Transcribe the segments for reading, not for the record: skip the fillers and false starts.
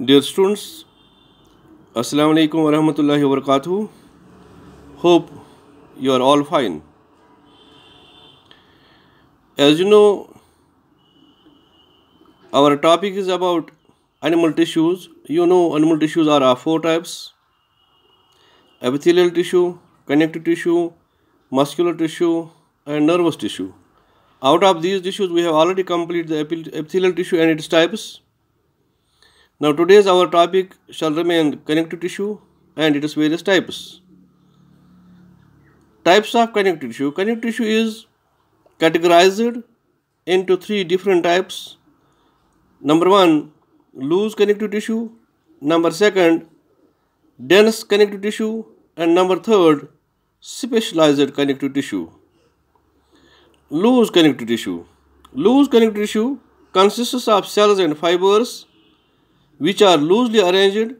Dear students, Assalamu alaikum wa rahmatullahi wa barakatuh. Hope you are all fine. As you know, our topic is about animal tissues. You know, animal tissues are of four types: epithelial tissue, connective tissue, muscular tissue, and nervous tissue. Out of these tissues, we have already completed the epithelial tissue and its types. Now, today's our topic shall remain connective tissue and its various types. Types of connective tissue. Connective tissue is categorized into three different types. Number one, loose connective tissue. Number second, dense connective tissue. And number third, specialized connective tissue. Loose connective tissue. Loose connective tissue consists of cells and fibers which are loosely arranged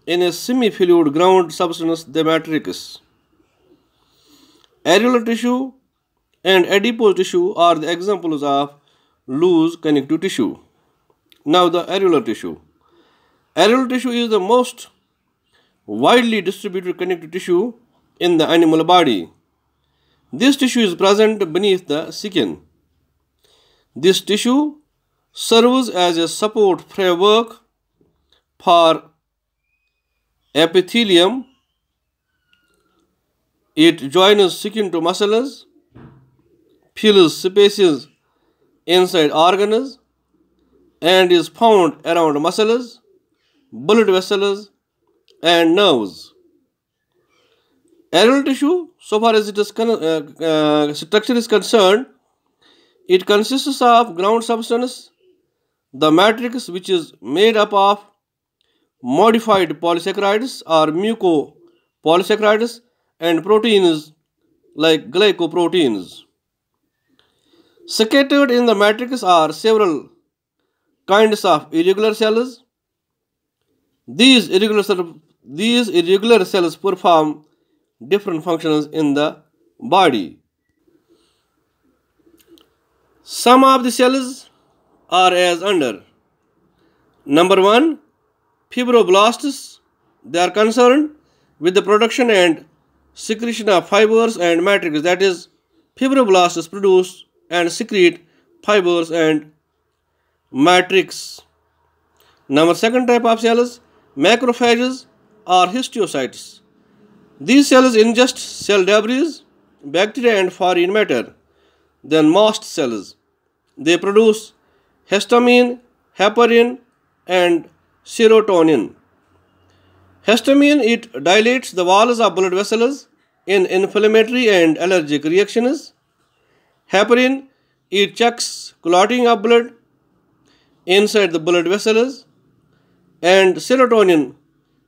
in a semi-fluid ground substance, the matrix. Areolar tissue and adipose tissue are the examples of loose connective tissue. Now the areolar tissue. Areolar tissue is the most widely distributed connective tissue in the animal body. This tissue is present beneath the skin. This tissue serves as a support framework for epithelium. It joins skin to muscles, fills spaces inside organs, and is found around muscles, blood vessels, and nerves. Areolar tissue, so far as its structure is concerned, it consists of ground substance, the matrix, which is made up of modified polysaccharides or mucopolysaccharides, and proteins like glycoproteins. Scattered in the matrix are several kinds of irregular cells. These irregular cells perform different functions in the body. Some of the cells are as under. Number one, fibroblasts. They are concerned with the production and secretion of fibers and matrix. That is, fibroblasts produce and secrete fibers and matrix. Number second type of cells, macrophages or histiocytes. These cells ingest cell debris, bacteria and foreign matter. Then mast cells. They produce histamine, heparin and serotonin. Histamine, it dilates the walls of blood vessels in inflammatory and allergic reactions. Heparin, it checks clotting of blood inside the blood vessels. And serotonin,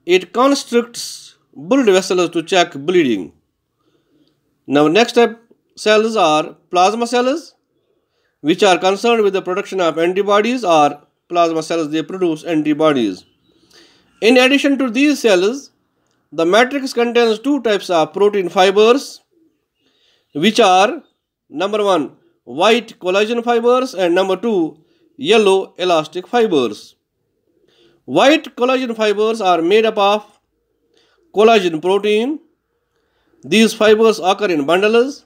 it constricts blood vessels to check bleeding. Now next type cells are plasma cells, which are concerned with the production of antibodies, or plasma cells, they produce antibodies. In addition to these cells, the matrix contains two types of protein fibers, which are number one, white collagen fibers, and number two, yellow elastic fibers. White collagen fibers are made up of collagen protein. These fibers occur in bundles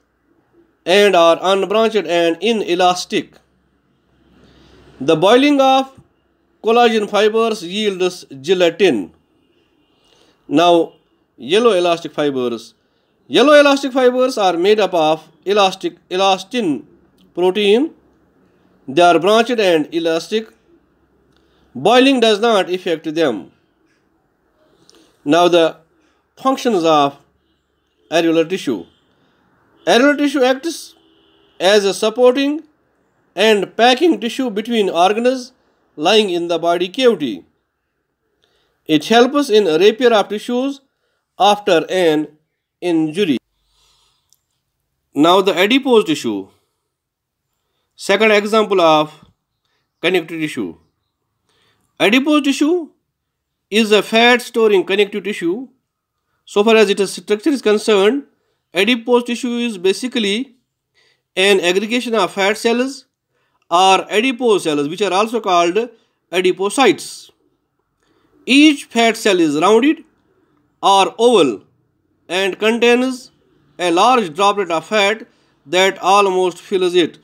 and are unbranched and inelastic. The boiling of collagen fibers yields gelatin. Now, yellow elastic fibers. Yellow elastic fibers are made up of elastin protein. They are branched and elastic. Boiling does not affect them. Now, the functions of areolar tissue. Areolar tissue acts as a supporting and packing tissue between organs lying in the body cavity. It helps in repair of tissues after an injury. Now the adipose tissue. Second example of connective tissue. Adipose tissue is a fat storing connective tissue. So far as its structure is concerned, adipose tissue is basically an aggregation of fat cells or adipose cells, which are also called adipocytes. Each fat cell is rounded or oval and contains a large droplet of fat that almost fills it.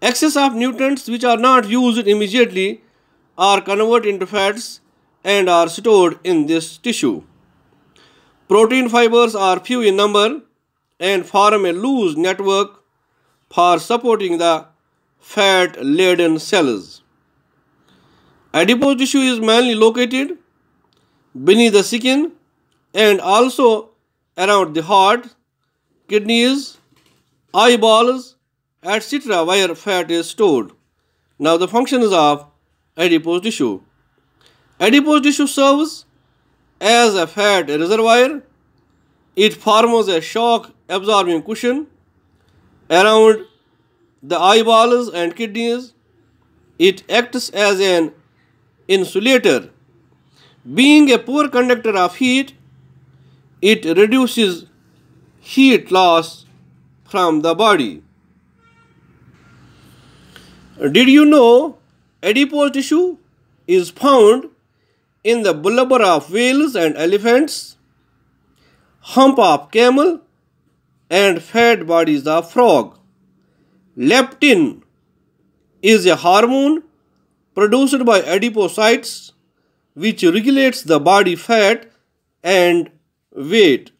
Excess of nutrients which are not used immediately are converted into fats and are stored in this tissue. Protein fibers are few in number and form a loose network for supporting the fat-laden cells. Adipose tissue is mainly located beneath the skin and also around the heart, kidneys, eyeballs, etc. where fat is stored. Now the functions of adipose tissue. Adipose tissue serves as a fat reservoir. It forms a shock absorbing cushion around the eyeballs and kidneys. It acts as an insulator. Being a poor conductor of heat, it reduces heat loss from the body. Did you know adipose tissue is found in the blubber of whales and elephants, hump of camel, and fat bodies of frog? Leptin is a hormone produced by adipocytes which regulates the body fat and weight.